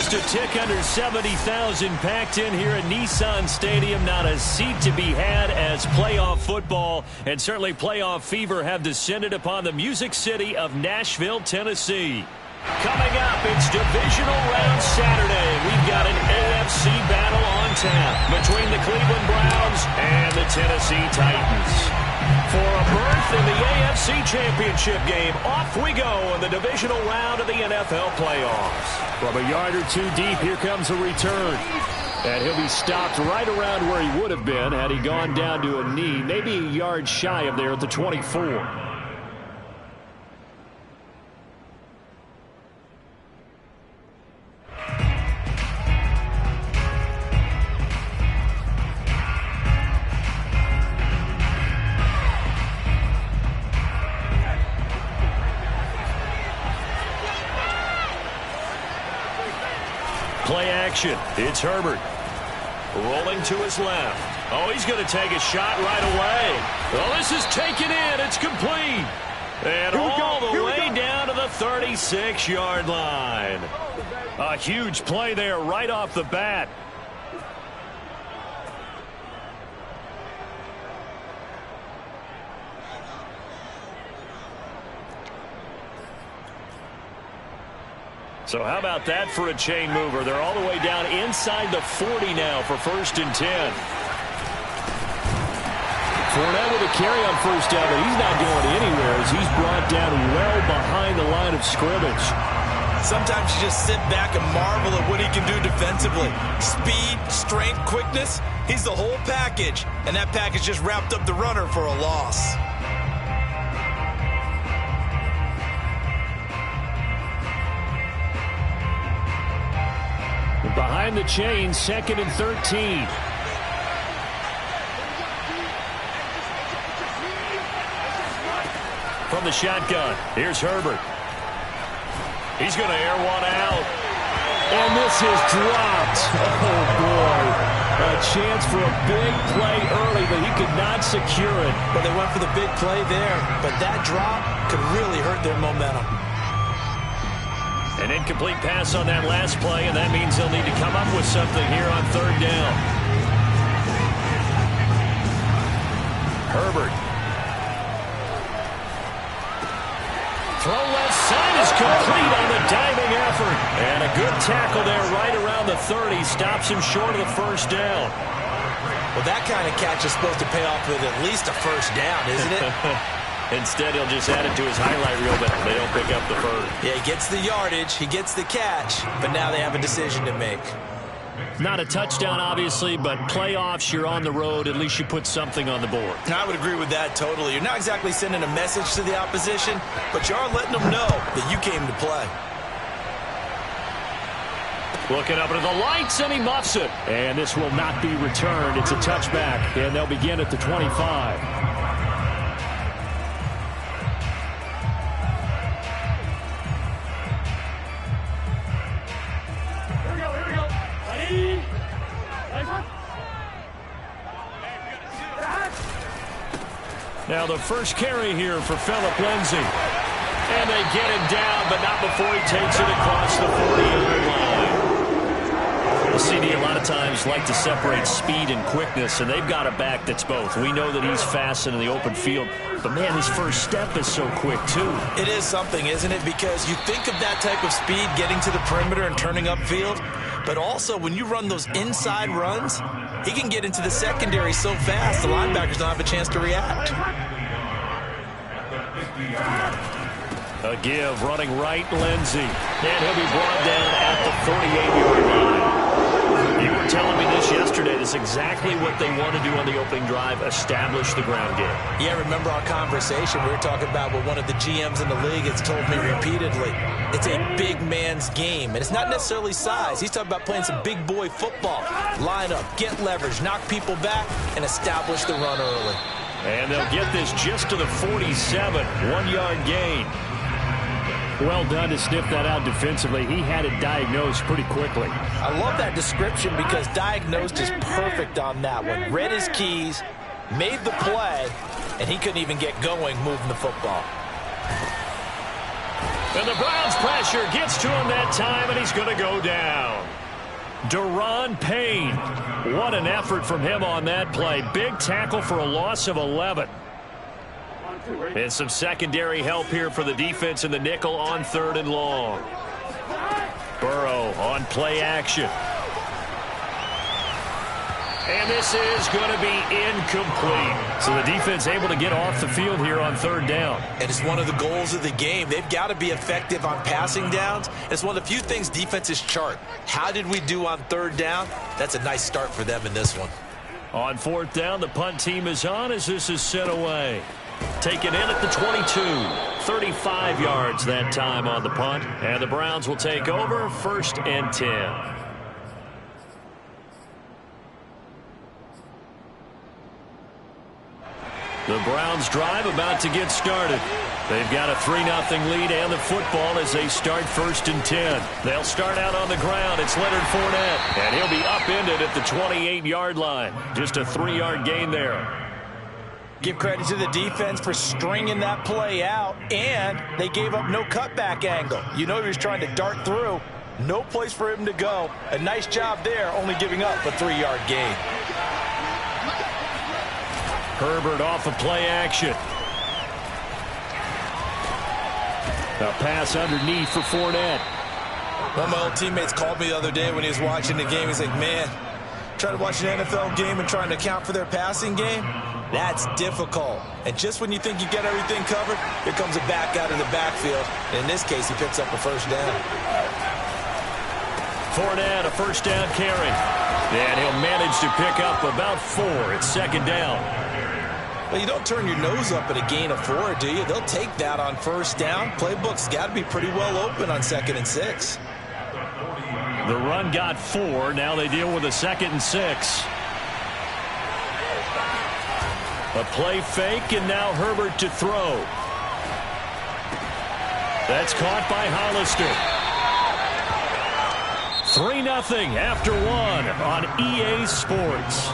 Just a tick under 70,000 packed in here at Nissan Stadium. Not a seat to be had as playoff football and certainly playoff fever have descended upon the Music City of Nashville, Tennessee. Coming up, it's Divisional Round Saturday. We've got an AFC battle on tap between the Cleveland Browns and the Tennessee Titans. For a berth in the AFC Championship game, off we go in the divisional round of the NFL playoffs. From a yard or two deep, here comes a return. And he'll be stopped right around where he would have been had he gone down to a knee, maybe a yard shy of there at the 24. Play action. It's Herbert. Rolling to his left. Oh, he's going to take a shot right away. Well, this is taken in. It's complete. And all the way down to the 36-yard line. A huge play there right off the bat. So how about that for a chain mover? They're all the way down inside the 40 now for 1st and 10. Fournette with a carry on first down, but he's not going anywhere as he's brought down well behind the line of scrimmage. Sometimes you just sit back and marvel at what he can do defensively. Speed, strength, quickness, he's the whole package. And that package just wrapped up the runner for a loss. Behind the chain, 2nd and 13. From the shotgun, here's Herbert. He's going to air one out. And this is dropped. Oh, boy. A chance for a big play early, but he could not secure it. Well, they went for the big play there, but that drop could really hurt their momentum. An incomplete pass on that last play, and that means they'll need to come up with something here on 3rd down. Herbert. Throw left side is complete on the diving effort. And a good tackle there right around the 30. Stops him short of the 1st down. Well, that kind of catch is supposed to pay off with at least a 1st down, isn't it? Instead, he'll just add it to his highlight reel, but they don't pick up the first. Yeah, he gets the yardage, he gets the catch, but now they have a decision to make. Not a touchdown, obviously, but playoffs, you're on the road. At least you put something on the board. I would agree with that totally. You're not exactly sending a message to the opposition, but you are letting them know that you came to play. Looking up at the lights, and he muffs it. And this will not be returned. It's a touchback, and they'll begin at the 25. Now the first carry here for Phillip Lindsay. And they get him down, but not before he takes it across the 40-yard line. The CD a lot of times like to separate speed and quickness, and they've got a back that's both. We know that he's fast in the open field, but man, his first step is so quick too. It is something, isn't it? Because you think of that type of speed getting to the perimeter and turning upfield, but also when you run those inside runs, he can get into the secondary so fast the linebackers don't have a chance to react. A give, running right, Lindsay. And he'll be brought down at the 48-yard line. You were telling me this yesterday. This is exactly what they want to do on the opening drive, establish the ground game. Yeah, remember our conversation? We were talking about what one of the GMs in the league has told me repeatedly. It's a big man's game, and it's not necessarily size. He's talking about playing some big boy football. Line up, get leverage, knock people back, and establish the run early. And they'll get this just to the 47, 1-yard gain. Well done to sniff that out defensively. He had it diagnosed pretty quickly. I love that description because diagnosed is perfect on that one. Read his keys, made the play, and he couldn't even get going moving the football. And the Browns pressure gets to him that time, and he's going to go down. Daron Payne. What an effort from him on that play. Big tackle for a loss of 11. And some secondary help here for the defense in the nickel on 3rd and long. Burrow on play action. And this is going to be incomplete. So the defense able to get off the field here on 3rd down. And it's one of the goals of the game. They've got to be effective on passing downs. It's one of the few things defenses chart. How did we do on 3rd down? That's a nice start for them in this one. On 4th down, the punt team is on as this is sent away. Taken in at the 22. 35 yards that time on the punt. And the Browns will take over 1st and 10. The Browns drive about to get started. They've got a 3-0 lead and the football as they start 1st and 10. They'll start out on the ground. It's Leonard Fournette. And he'll be upended at the 28-yard line. Just a 3-yard gain there. Give credit to the defense for stringing that play out, and they gave up no cutback angle. You know he was trying to dart through. No place for him to go. A nice job there, only giving up a 3-yard gain. Herbert off of play action. A pass underneath for Fournette. One of my old teammates called me the other day when he was watching the game. He's like, man, trying to watch an NFL game and trying to account for their passing game, that's difficult. And just when you think you get everything covered, here comes a back out of the backfield. And in this case, he picks up a 1st down. Fournette, a 1st down carry. And he'll manage to pick up about 4. It's 2nd down. Well, you don't turn your nose up at a gain of 4, do you? They'll take that on 1st down. Playbook's got to be pretty well open on 2nd and 6. The run got 4. Now they deal with a 2nd and 6. A play fake, and now Herbert to throw. That's caught by Hollister. 3-0 after 1 on EA Sports.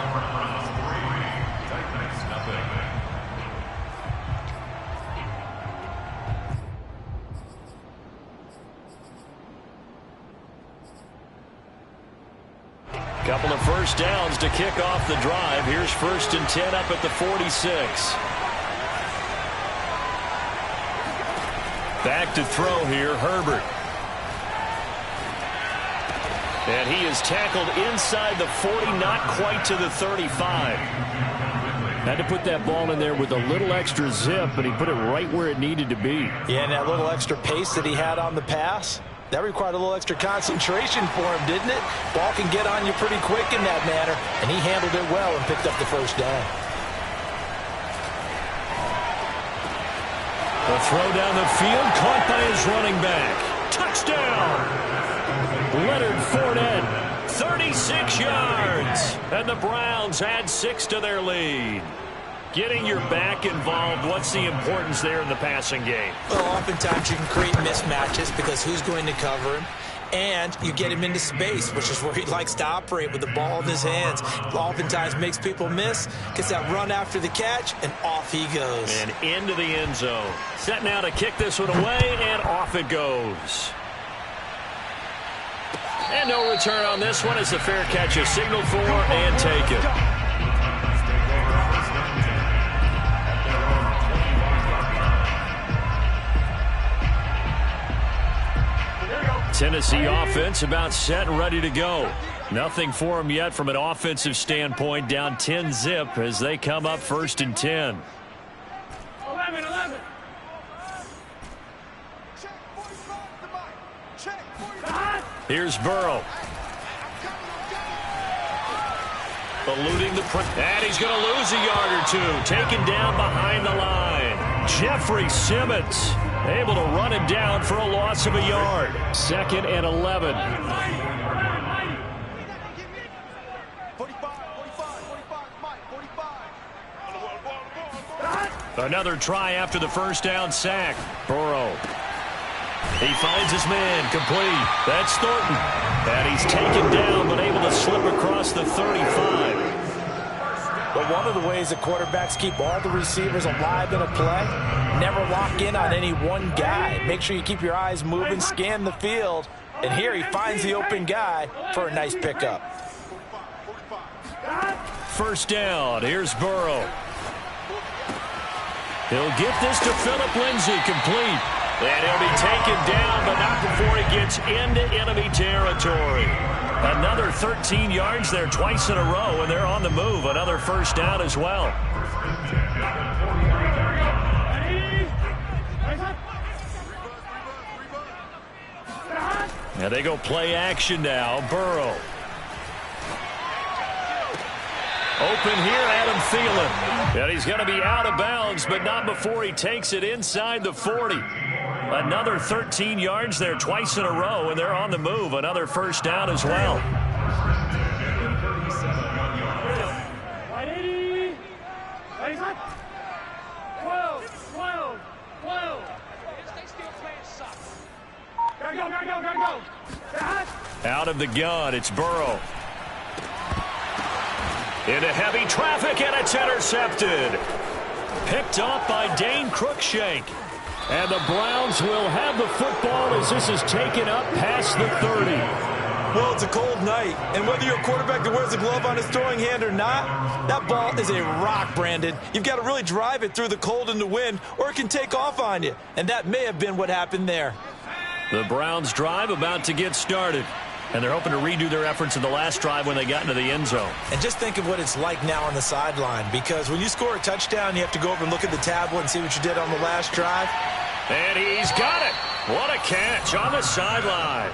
Couple of 1st downs to kick off the drive. Here's 1st and 10 up at the 46. Back to throw here, Herbert. And he is tackled inside the 40, not quite to the 35. Had to put that ball in there with a little extra zip, but he put it right where it needed to be. Yeah, and that little extra pace that he had on the pass, that required a little extra concentration for him, didn't it? Ball can get on you pretty quick in that manner, and he handled it well and picked up the 1st down. The throw down the field, caught by his running back. Touchdown! Leonard Fournette, 36 yards. And the Browns add 6 to their lead. Getting your back involved, what's the importance there in the passing game? Well, oftentimes you can create mismatches because who's going to cover him? And you get him into space, which is where he likes to operate with the ball in his hands. Oftentimes makes people miss, gets that run after the catch, and off he goes. And into the end zone. Set now to kick this one away, and off it goes. And no return on this one as the fair catch is signaled for and taken. Tennessee offense about set and ready to go. Nothing for them yet from an offensive standpoint. Down 10-zip as they come up 1st and 10. 11. Here's Burrow. Eluding the press. And he's going to lose a yard or 2. Taken down behind the line. Jeffrey Simmons able to run him down for a loss of a yard. 2nd and 11. 45. Another try after the 1st down sack. Burrow. He finds his man, complete. That's Thornton. And he's taken down, but able to slip across the 35. Well, one of the ways that quarterbacks keep all the receivers alive in a play, never lock in on any one guy. Make sure you keep your eyes moving, scan the field, and here he finds the open guy for a nice pickup. First down, here's Burrow. He'll get this to Phillip Lindsay, complete. And he'll be taken down, but not before he gets into enemy territory. Another 13 yards there twice in a row, and they're on the move. Another first down as well. And they go play action now. Burrow. Open here, Adam Thielen. And he's going to be out of bounds, but not before he takes it inside the 40. Another 13 yards there twice in a row, and they're on the move. Another first down as well. Out of the gun, it's Burrow. Into heavy traffic, and it's intercepted. Picked off by Dane Cruikshank. And the Browns will have the football as this is taken up past the 30. Well, it's a cold night, and whether you're a quarterback that wears a glove on his throwing hand or not, that ball is a rock, Brandon. You've got to really drive it through the cold and the wind, or it can take off on you. And that may have been what happened there. The Browns drive about to get started. And they're hoping to redo their efforts in the last drive when they got into the end zone. And just think of what it's like now on the sideline, because when you score a touchdown, you have to go over and look at the tablet and see what you did on the last drive. And he's got it. What a catch on the sideline.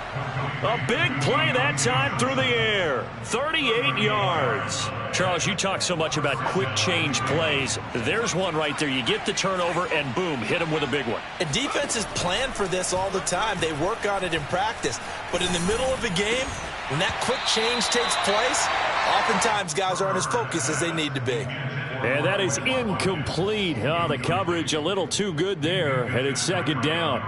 A big play that time through the air. 38 yards. Charles, you talk so much about quick change plays. There's one right there. You get the turnover and boom, hit him with a big one. And defenses plan for this all the time. They work on it in practice. But in the middle of the game, when that quick change takes place, oftentimes guys aren't as focused as they need to be. And that is incomplete. Oh, the coverage a little too good there. And it's second down.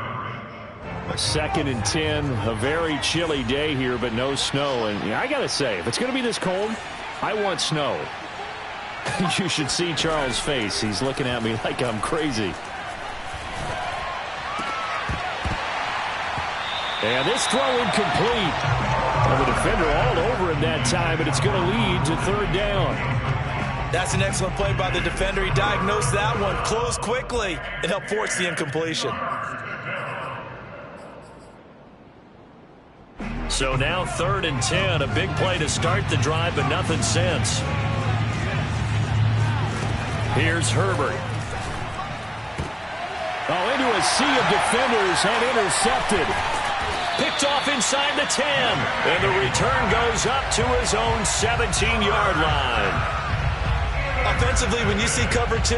2nd and 10. A very chilly day here, but no snow. And I got to say, if it's going to be this cold, I want snow. You should see Charles' face. He's looking at me like I'm crazy. And this throw incomplete. And the defender all over him that time, and it's going to lead to third down. That's an excellent play by the defender. He diagnosed that one, closed quickly, and helped force the incompletion. So now 3rd and 10. A big play to start the drive, but nothing since. Here's Herbert. Oh, into a sea of defenders and intercepted. Picked off inside the 10. And the return goes up to his own 17-yard line. Offensively, when you see cover 2,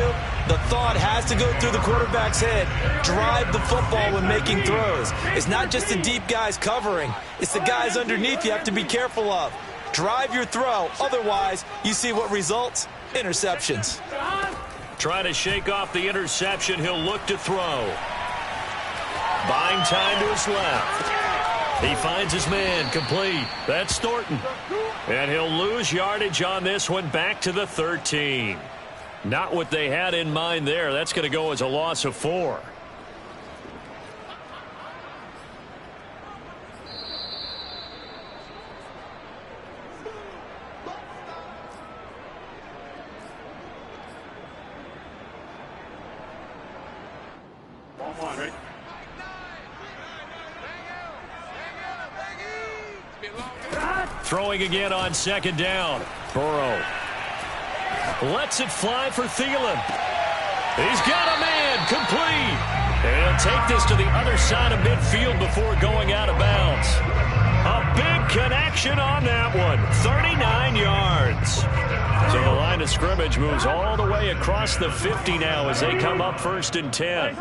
the thought has to go through the quarterback's head. Drive the football when making throws. It's not just the deep guys covering. It's the guys underneath you have to be careful of. Drive your throw. Otherwise, you see what results? Interceptions. Trying to shake off the interception. He'll look to throw. Buying time to his left. He finds his man, complete. That's Thornton. And he'll lose yardage on this one, back to the 13. Not what they had in mind there. That's going to go as a loss of 4. Throwing again on 2nd down. Burrow lets it fly for Thielen. He's got a man, complete. And he'll take this to the other side of midfield before going out of bounds. A big connection on that one. 39 yards. So the line of scrimmage moves all the way across the 50 now as they come up 1st and 10.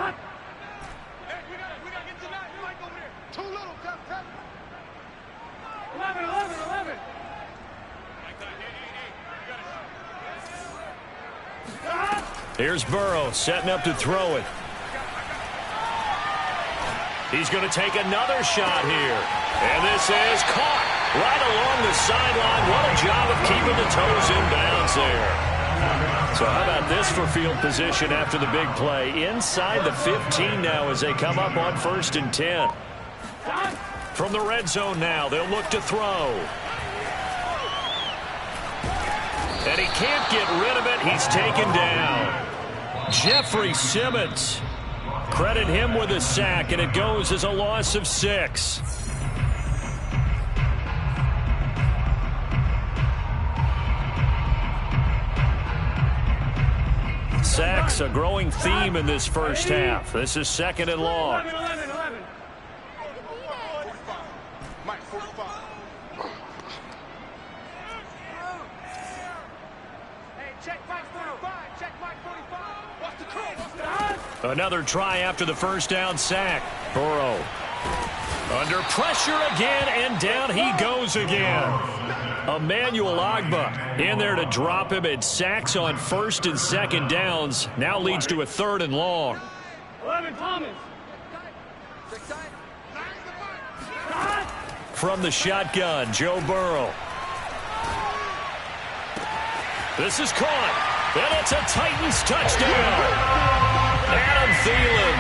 Here's Burrow setting up to throw it. He's going to take another shot here. And this is caught right along the sideline. What a job of keeping the toes in bounds there. So how about this for field position after the big play? Inside the 15 now as they come up on 1st and 10. From the red zone now, they'll look to throw. And he can't get rid of it. He's taken down. Jeffrey Simmons. Credit him with a sack, and it goes as a loss of 6. Sacks, a growing theme in this first half. This is 2nd and long. 11. Mike, 45. Hey, check Mike 45. Check Mike 45. What's the call? Another try after the first down sack. Burrow under pressure again, and down he goes again. Emmanuel Ogbah in there to drop him, and sacks on 1st and 2nd downs. Now leads to a 3rd and long. 11 Thomas. From the shotgun, Joe Burrow. This is caught, and it's a Titans touchdown. Adam Thielen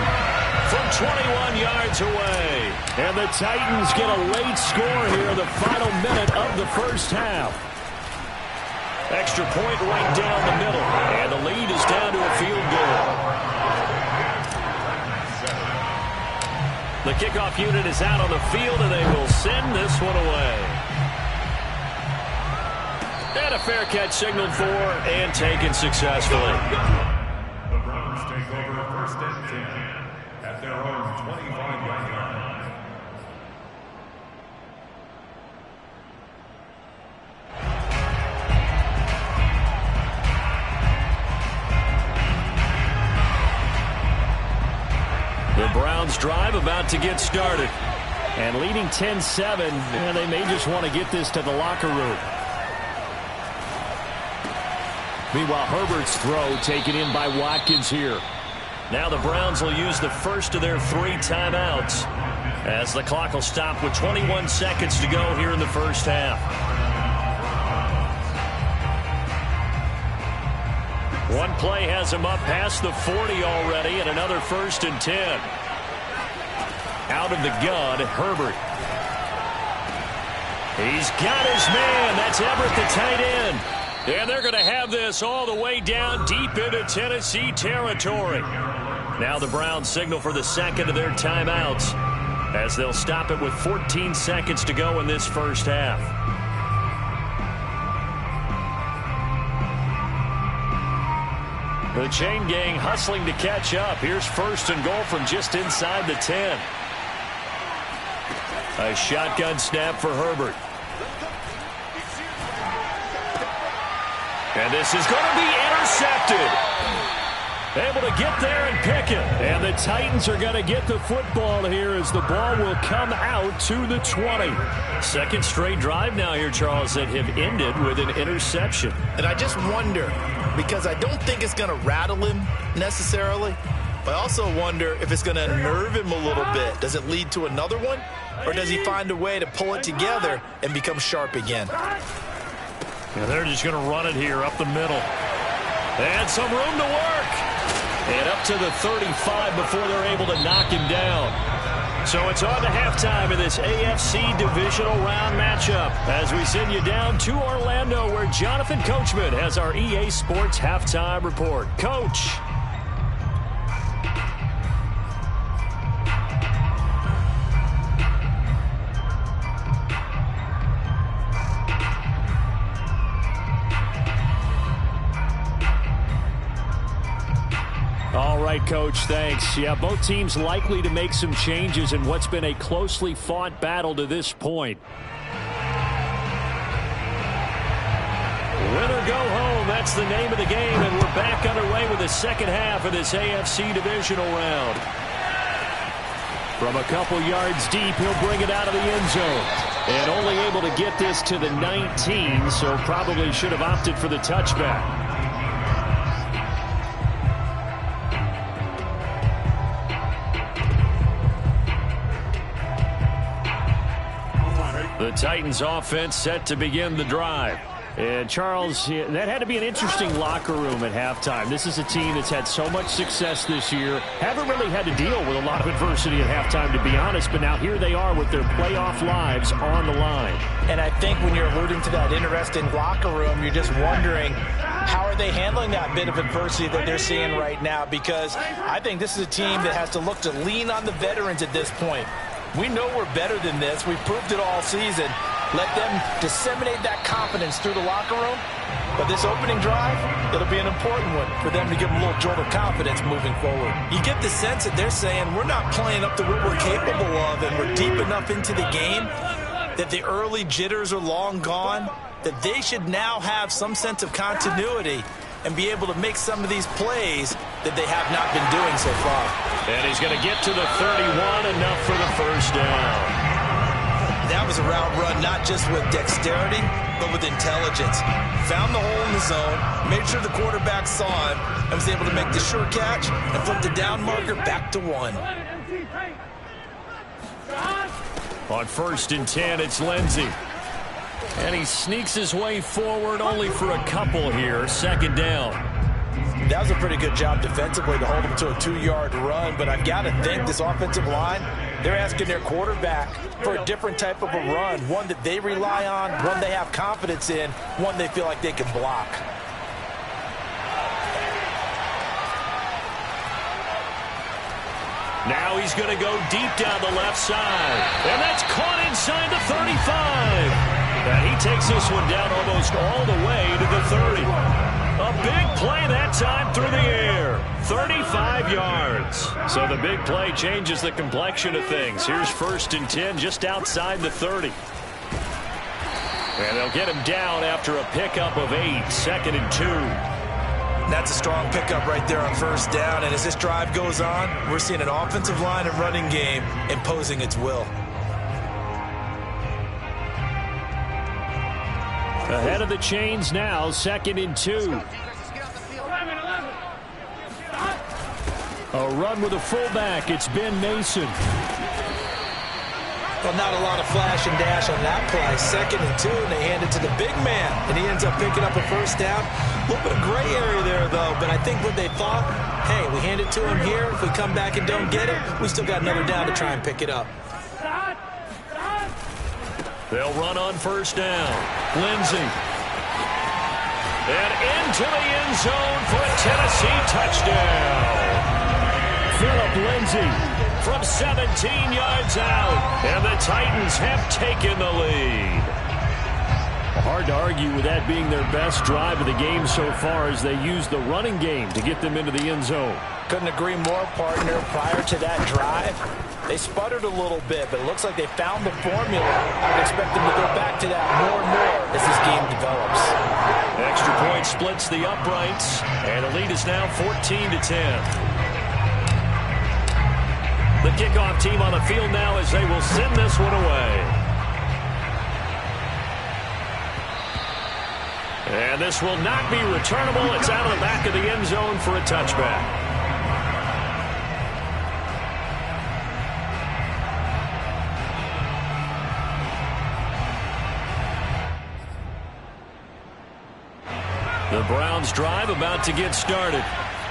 from 21 yards away. And the Titans get a late score here in the final minute of the first half. Extra point right down the middle, and the lead is down to a field goal. The kickoff unit is out on the field, and they will send this one away. And a fair catch signaled for and taken successfully. The Browns take over 1st and 10 at their own 25-yard line. The Browns drive about to get started. And leading 10-7, and they may just want to get this to the locker room. Meanwhile, Herbert's throw taken in by Watkins here. Now the Browns will use the first of their 3 timeouts as the clock will stop with 21 seconds to go here in the first half. One play has him up past the 40 already, and another 1st and 10. Out of the gun, Herbert. He's got his man. That's Everett, the tight end. And they're going to have this all the way down deep into Tennessee territory. Now the Browns signal for the second of their timeouts as they'll stop it with 14 seconds to go in this first half. The chain gang hustling to catch up. Here's 1st and goal from just inside the 10. A shotgun snap for Herbert. And this is going to be intercepted. Able to get there and pick it. And the Titans are going to get the football here as the ball will come out to the 20. Second straight drive now here, Charles, that have ended with an interception. And I just wonder, because I don't think it's going to rattle him necessarily, but I also wonder if it's going to nerve him a little bit. Does it lead to another one? Or does he find a way to pull it together and become sharp again? Yeah, they're just going to run it here up the middle. And some room to work. And up to the 35 before they're able to knock him down. So it's on to halftime in this AFC divisional round matchup as we send you down to Orlando where Jonathan Coachman has our EA Sports halftime report. Coach. All right, Coach, thanks. Yeah, both teams likely to make some changes in what's been a closely fought battle to this point. Win or go home, that's the name of the game, and we're back underway with the second half of this AFC divisional round. From a couple yards deep, he'll bring it out of the end zone. And only able to get this to the 19, so probably should have opted for the touchback. The Titans offense set to begin the drive. And Charles, that had to be an interesting locker room at halftime. This is a team that's had so much success this year. Haven't really had to deal with a lot of adversity at halftime, to be honest. But now here they are with their playoff lives on the line. And I think when you're alluding to that interesting locker room, you're just wondering, how are they handling that bit of adversity that they're seeing right now? Because I think this is a team that has to look to lean on the veterans at this point. We know we're better than this. We've proved it all season. Let them disseminate that confidence through the locker room. But this opening drive, it'll be an important one for them to give them a little jolt of confidence moving forward. You get the sense that they're saying we're not playing up to what we're capable of, and we're deep enough into the game that the early jitters are long gone, that they should now have some sense of continuity and be able to make some of these plays that they have not been doing so far. And he's going to get to the 31, enough for the first down. That was a route run, not just with dexterity, but with intelligence. Found the hole in the zone, made sure the quarterback saw him, and was able to make the sure catch and flip the down marker back to 1. On 1st and 10, it's Lindsey. And he sneaks his way forward only for a couple here. 2nd down. That was a pretty good job defensively to hold him to a 2-yard run, but I've got to think this offensive line, they're asking their quarterback for a different type of a run, one that they rely on, one they have confidence in, one they feel like they can block. Now he's going to go deep down the left side. And that's caught inside the 35. And he takes this one down almost all the way to the 30. A big play that time through the air. 35 yards. So the big play changes the complexion of things. Here's 1st and 10 just outside the 30. And they'll get him down after a pickup of 8. 2nd and 2. That's a strong pickup right there on 1st down. And as this drive goes on, we're seeing an offensive line and running game imposing its will. Ahead of the chains now, 2nd and 2. A run with a fullback. It's Ben Mason. Well, not a lot of flash and dash on that play. 2nd and 2, and they hand it to the big man. And he ends up picking up a 1st down. A little bit of gray area there, though. But I think what they thought, hey, we hand it to him here. If we come back and don't get it, we still got another down to try and pick it up. They'll run on 1st down. Lindsey. And into the end zone for a Tennessee touchdown. Philip Lindsey from 17 yards out. And the Titans have taken the lead. Hard to argue with that being their best drive of the game so far as they use the running game to get them into the end zone. Couldn't agree more, partner. Prior to that drive, they sputtered a little bit, but it looks like they found the formula. I would expect them to go back to that more and more as this game develops. Extra point splits the uprights, and the lead is now 14-10. The kickoff team on the field now as they will send this one away. And this will not be returnable. It's out of the back of the end zone for a touchback. The Browns drive about to get started.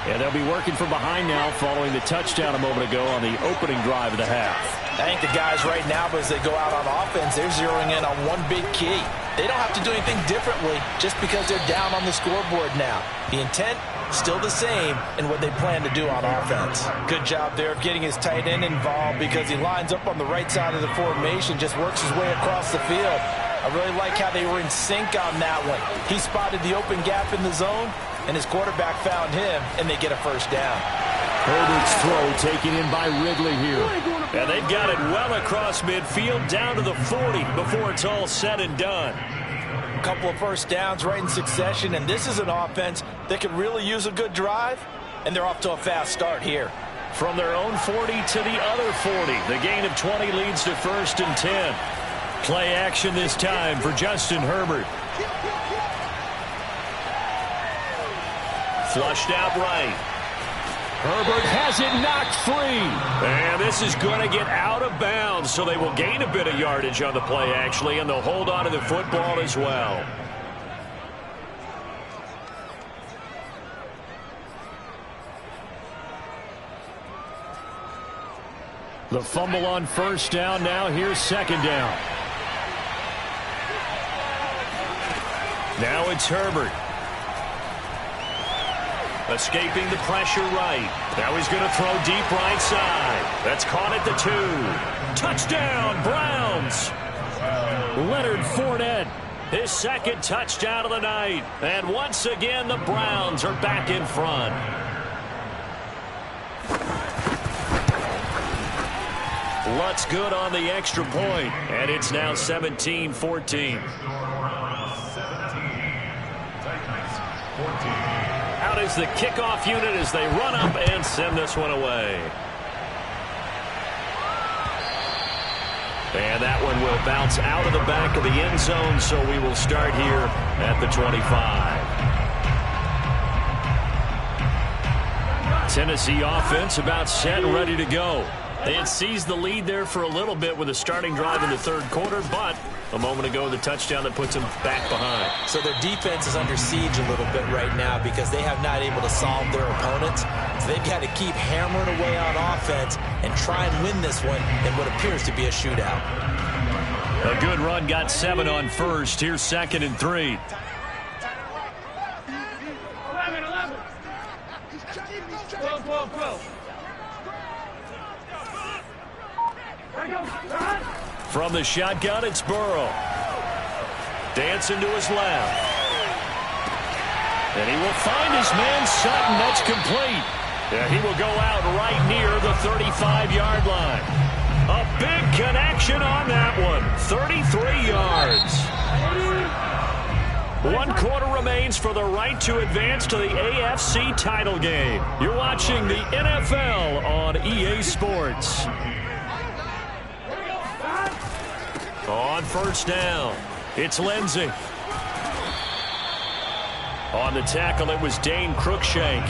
And they'll be working from behind now following the touchdown a moment ago on the opening drive of the half. I think the guys right now, as they go out on offense, they're zeroing in on one big key. They don't have to do anything differently just because they're down on the scoreboard now. The intent, still the same in what they plan to do on offense. Good job there of getting his tight end involved because he lines up on the right side of the formation, just works his way across the field. I really like how they were in sync on that one. He spotted the open gap in the zone, and his quarterback found him, and they get a 1st down. Herbert's throw taken in by Ridley here. And they've got it well across midfield down to the 40 before it's all said and done. A couple of 1st downs right in succession, and this is an offense that could really use a good drive, and they're off to a fast start here. From their own 40 to the other 40, the gain of 20 leads to 1st and 10. Play action this time for Justin Herbert. Flushed out right. Herbert has it knocked free. And this is going to get out of bounds, so they will gain a bit of yardage on the play, actually, and they'll hold on to the football as well. The fumble on first down. Now here's second down. Now it's Herbert. Escaping the pressure right. Now he's going to throw deep right side. That's caught at the 2. Touchdown, Browns. Leonard Fournette. His second touchdown of the night. And once again, the Browns are back in front. Lutz good on the extra point. And it's now 17-14. Out is the kickoff unit as they run up and send this one away. And that one will bounce out of the back of the end zone, so we will start here at the 25. Tennessee offense about set and ready to go. They had seized the lead there for a little bit with a starting drive in the third quarter, but a moment ago, the touchdown that puts them back behind. So their defense is under siege a little bit right now because they have not able to solve their opponents. So they've got to keep hammering away on offense and try and win this one in what appears to be a shootout. A good run, got 7 on first. Here's 2nd and 3. 11. 12. From the shotgun, it's Burrow. Dancing to his left. And he will find his man Sutton. That's complete. Yeah, he will go out right near the 35-yard line. A big connection on that one. 33 yards. 1 quarter remains for the right to advance to the AFC title game. You're watching the NFL on EA Sports. On first down, it's Lindsey. On the tackle, it was Dane Cruikshank.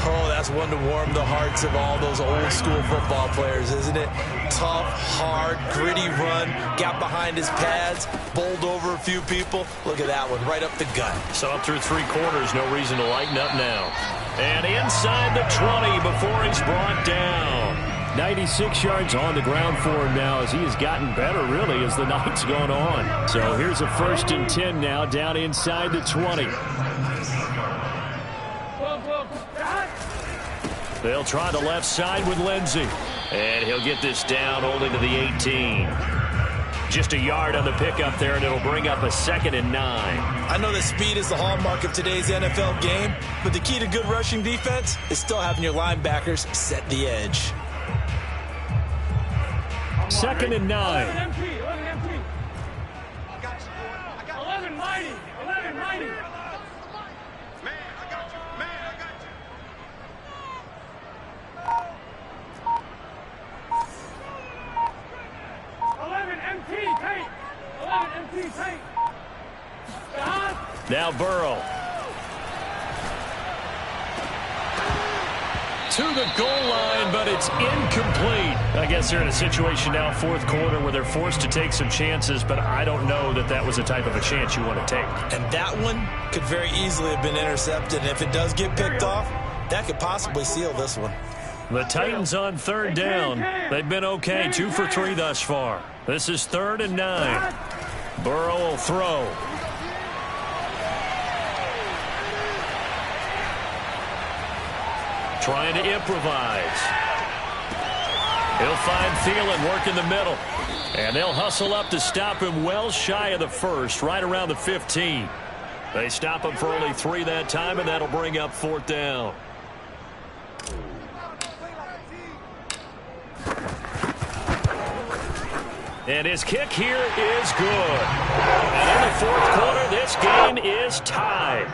Oh, that's one to warm the hearts of all those old-school football players, isn't it? Tough, hard, gritty run, got behind his pads, bowled over a few people. Look at that one, right up the gut. So up through 3 quarters, no reason to lighten up now. And inside the 20 before he's brought down. 96 yards on the ground for him now as he has gotten better, really, as the night's gone on. So here's a 1st and 10 now down inside the 20. They'll try the left side with Lindsey. And he'll get this down only to the 18. Just a yard on the pickup there, and it'll bring up a 2nd and 9. I know that speed is the hallmark of today's NFL game, but the key to good rushing defense is still having your linebackers set the edge. 2nd and 9. 11 MP. 11 mighty. 11 mighty. Man, I got you. 11 MP tape. 11 MP tape. Now Burrow. To the goal line, but it's incomplete. I guess they're in a situation now, 4th quarter, where they're forced to take some chances, but I don't know that that was the type of a chance you want to take. And that one could very easily have been intercepted. And if it does get picked off, that could possibly seal this one. The Titans on 3rd down. They've been okay, 2 for 3 thus far. This is 3rd and 9. Burrow will throw. Trying to improvise. He'll find Thielen working the middle. And they'll hustle up to stop him well shy of the 1st, right around the 15. They stop him for only 3 that time, and that'll bring up 4th down. And his kick here is good. And in the 4th quarter, this game is tied.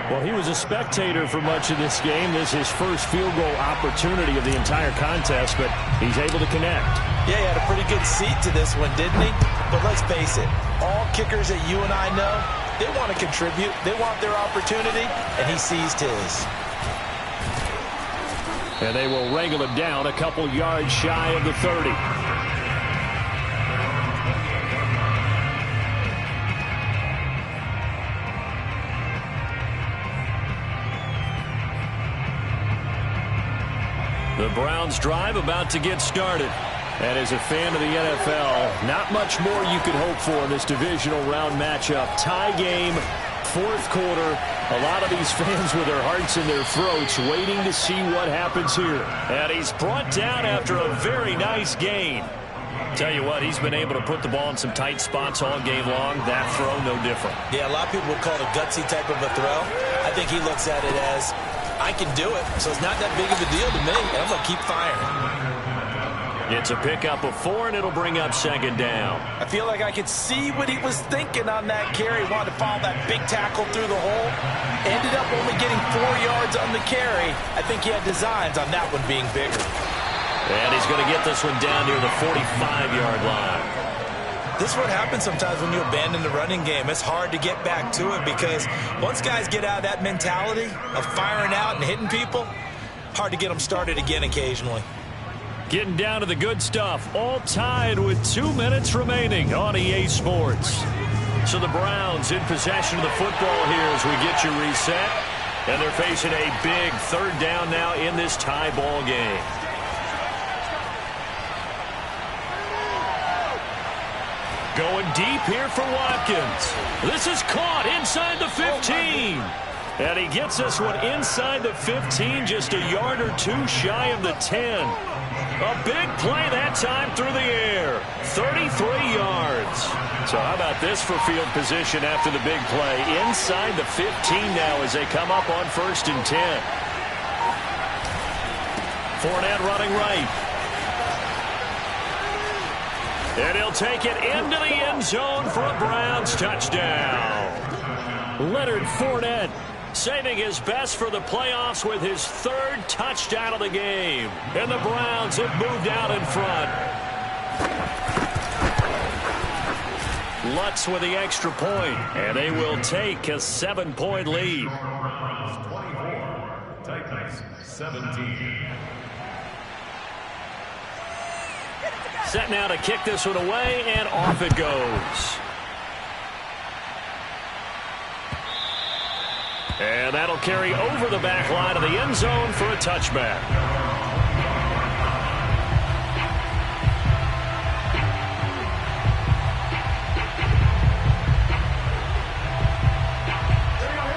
Well, he was a spectator for much of this game. This is his first field goal opportunity of the entire contest, but he's able to connect. Yeah, he had a pretty good seat to this one, didn't he? But let's face it, all kickers that you and I know, they want to contribute. They want their opportunity, and he seized his. And they will wrangle him down a couple yards shy of the 30. The Browns drive about to get started. And as a fan of the NFL, not much more you could hope for in this divisional round matchup. Tie game, fourth quarter. A lot of these fans with their hearts in their throats waiting to see what happens here. And he's brought down after a very nice gain. Tell you what, he's been able to put the ball in some tight spots all game long. That throw, no different. Yeah, a lot of people would call it a gutsy type of a throw. I think he looks at it as, I can do it, so it's not that big of a deal to me, and I'm going to keep firing. It's a pickup of 4, and it'll bring up second down. I feel like I could see what he was thinking on that carry. He wanted to follow that big tackle through the hole. Ended up only getting 4 yards on the carry. I think he had designs on that one being bigger. And he's going to get this one down near the 45-yard line. This is what happens sometimes when you abandon the running game. It's hard to get back to it because once guys get out of that mentality of firing out and hitting people, hard to get them started again occasionally. Getting down to the good stuff. All tied with 2 minutes remaining on EA Sports. So the Browns in possession of the football here as we get you reset. And they're facing a big third down now in this tie ball game. Going deep here for Watkins. This is caught inside the 15. And he gets this one inside the 15, just a yard or 2 shy of the 10. A big play that time through the air. 33 yards. So how about this for field position after the big play? Inside the 15 now as they come up on 1st and 10. Fournette running right. And he'll take it into the end zone for a Browns touchdown. Leonard Fournette saving his best for the playoffs with his 3rd touchdown of the game. And the Browns have moved out in front. Lutz with the extra point, and they will take a 7-point lead. 24, Titans 17. Set now to kick this one away, and off it goes. And that'll carry over the back line of the end zone for a touchback.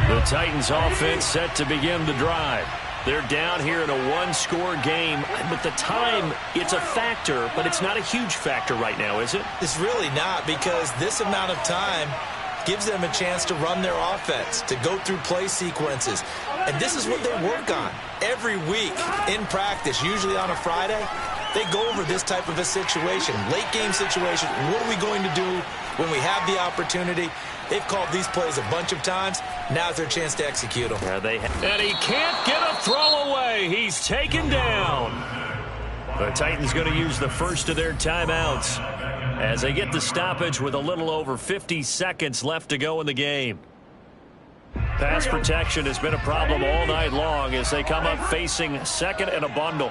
The Titans offense set to begin the drive. They're down here in a 1-score game. But the time, it's a factor, but it's not a huge factor right now, is it? It's really not, because this amount of time gives them a chance to run their offense, to go through play sequences. And this is what they work on every week in practice, usually on a Friday. They go over this type of a situation, late game situation. What are we going to do when we have the opportunity? They've called these plays a bunch of times. Now's their chance to execute them. And he can't get a throw away. He's taken down. The Titans going to use the first of their timeouts as they get the stoppage with a little over 50 seconds left to go in the game. Pass protection has been a problem all night long as they come up facing 2nd and a bundle.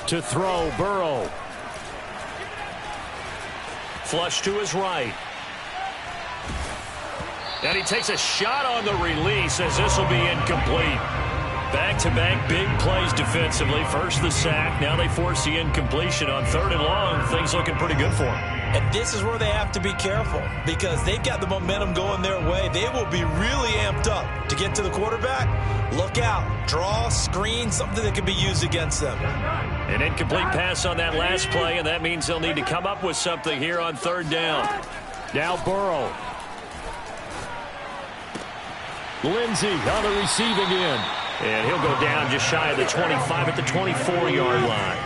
To throw, Burrow. Flush to his right. And he takes a shot on the release as this will be incomplete. Back-to-back big plays defensively. First the sack. Now they force the incompletion on 3rd and long. Things looking pretty good for them. And this is where they have to be careful because they've got the momentum going their way. They will be really amped up to get to the quarterback. Look out. Draw, screen, something that can be used against them. An incomplete pass on that last play, and that means they'll need to come up with something here on 3rd down. Now Burrow. Lindsey on the receiving end. And he'll go down just shy of the 25 at the 24-yard line.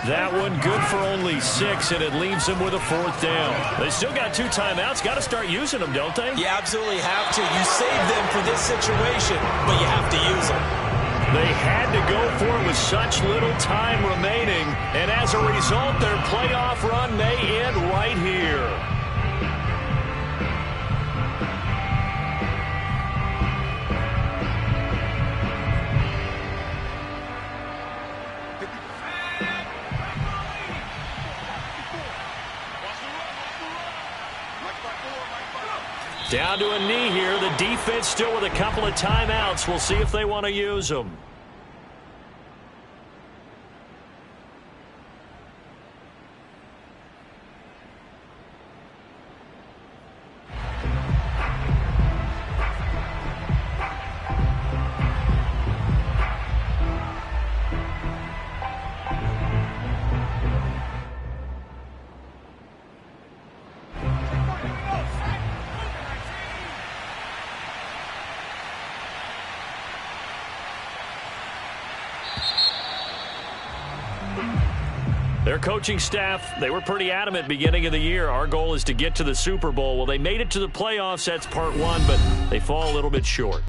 That one good for only 6, and it leaves them with a 4th down. They still got 2 timeouts. Got to start using them, don't they? You absolutely have to. You save them for this situation, but you have to use them. They had to go for it with such little time remaining, and as a result, their playoff run may end right here. Down to a knee here. The defense still with a couple of timeouts. We'll see if they want to use them. Their coaching staff, they were pretty adamant beginning of the year. Our goal is to get to the Super Bowl. Well, they made it to the playoffs. That's part one, but they fall a little bit short.